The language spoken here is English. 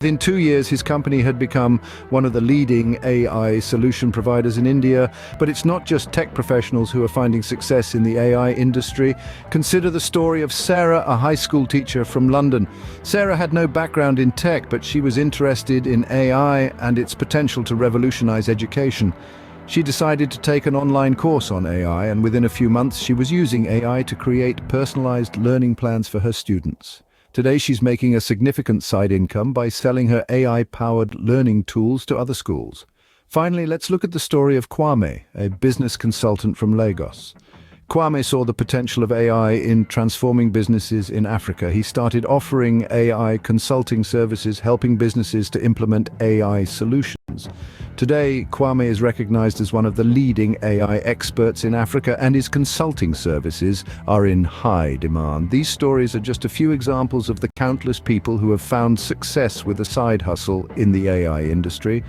Within 2 years, his company had become one of the leading AI solution providers in India. But it's not just tech professionals who are finding success in the AI industry. Consider the story of Sarah, a high school teacher from London. Sarah had no background in tech, but she was interested in AI and its potential to revolutionize education. She decided to take an online course on AI, and within a few months, she was using AI to create personalized learning plans for her students. Today, she's making a significant side income by selling her AI-powered learning tools to other schools. Finally, let's look at the story of Kwame, a business consultant from Lagos. Kwame saw the potential of AI in transforming businesses in Africa. He started offering AI consulting services, helping businesses to implement AI solutions. Today, Kwame is recognized as one of the leading AI experts in Africa, and his consulting services are in high demand. These stories are just a few examples of the countless people who have found success with a side hustle in the AI industry.